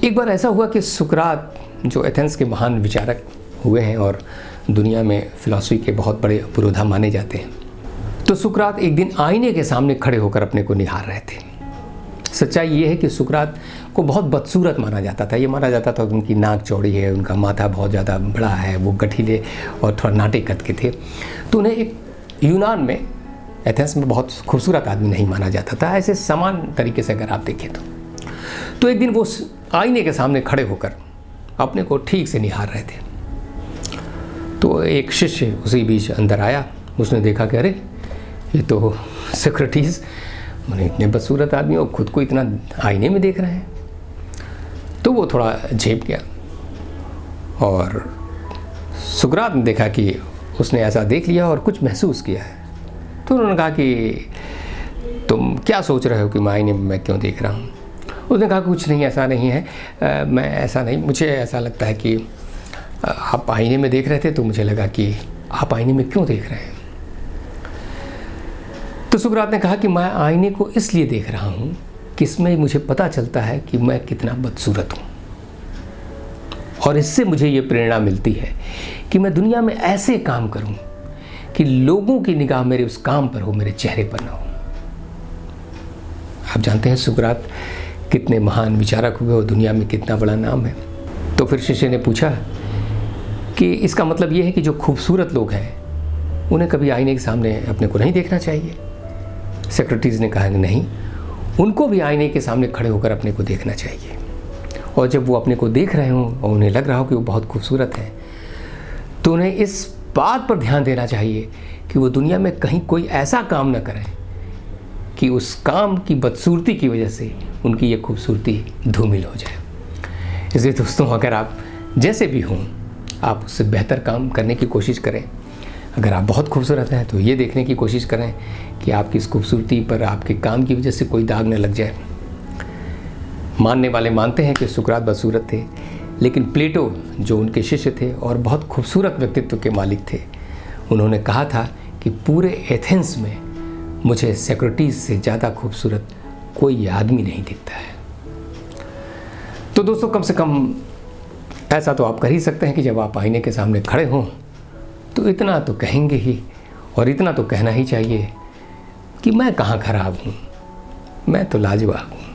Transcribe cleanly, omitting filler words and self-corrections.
एक बार ऐसा हुआ कि सुकरात जो एथेंस के महान विचारक हुए हैं और दुनिया में फिलॉसफी के बहुत बड़े पुरोधा माने जाते हैं, तो सुकरात एक दिन आईने के सामने खड़े होकर अपने को निहार रहे थे। सच्चाई ये है कि सुकरात को बहुत बदसूरत माना जाता था। ये माना जाता था कि उनकी नाक चौड़ी है, उनका माथा बहुत ज़्यादा बड़ा है, वो गठीले और थोड़ा नाटे कद के थे। तो उन्हें एक यूनान में, एथेंस में बहुत खूबसूरत आदमी नहीं माना जाता था, ऐसे समान तरीके से अगर आप देखें तो एक दिन वो आईने के सामने खड़े होकर अपने को ठीक से निहार रहे थे। तो एक शिष्य उसी बीच अंदर आया। उसने देखा कि अरे ये तो सोक्रेटिस, मैंने इतने बदसूरत आदमी और खुद को इतना आईने में देख रहे हैं। तो वो थोड़ा झेप गया और सुकरात ने देखा कि उसने ऐसा देख लिया और कुछ महसूस किया है। तो उन्होंने कहा कि तुम क्या सोच रहे हो कि मैं आईने में मैं क्यों देख रहा हूँ? उसने कहा कुछ नहीं, ऐसा नहीं है, मैं ऐसा नहीं, मुझे ऐसा लगता है कि आप आईने में देख रहे थे तो मुझे लगा कि आप आईने में क्यों देख रहे हैं। तो सुकरात ने कहा कि मैं आईने को इसलिए देख रहा हूँ कि इसमें मुझे पता चलता है कि मैं कितना बदसूरत हूँ, और इससे मुझे ये प्रेरणा मिलती है कि मैं दुनिया में ऐसे काम करूँ कि लोगों की निगाह मेरे उस काम पर हो, मेरे चेहरे पर ना हो। आप जानते हैं सुकरात कितने महान विचारक हुए और दुनिया में कितना बड़ा नाम है। तो फिर शिष्य ने पूछा कि इसका मतलब ये है कि जो खूबसूरत लोग हैं उन्हें कभी आईने के सामने अपने को नहीं देखना चाहिए? सोक्रेटिस ने कहा कि नहीं, उनको भी आईने के सामने खड़े होकर अपने को देखना चाहिए, और जब वो अपने को देख रहे हों और उन्हें लग रहा हो कि वो बहुत खूबसूरत है, तो उन्हें इस बात पर ध्यान देना चाहिए कि वो दुनिया में कहीं कोई ऐसा काम ना करें कि उस काम की बदसूरती की वजह से उनकी ये खूबसूरती धूमिल हो जाए। इसलिए दोस्तों, अगर आप जैसे भी हों, आप उससे बेहतर काम करने की कोशिश करें। अगर आप बहुत खूबसूरत हैं तो ये देखने की कोशिश करें कि आपकी इस खूबसूरती पर आपके काम की वजह से कोई दाग न लग जाए। मानने वाले मानते हैं कि सुकरात बदसूरत थे, लेकिन प्लेटो जो उनके शिष्य थे और बहुत खूबसूरत व्यक्तित्व के मालिक थे, उन्होंने कहा था कि पूरे एथेंस में मुझे सोक्रेटिस से ज़्यादा खूबसूरत कोई आदमी नहीं दिखता है। तो दोस्तों, कम से कम ऐसा तो आप कर ही सकते हैं कि जब आप आईने के सामने खड़े हों तो इतना तो कहेंगे ही, और इतना तो कहना ही चाहिए कि मैं कहाँ खराब हूँ, मैं तो लाजवाब हूँ।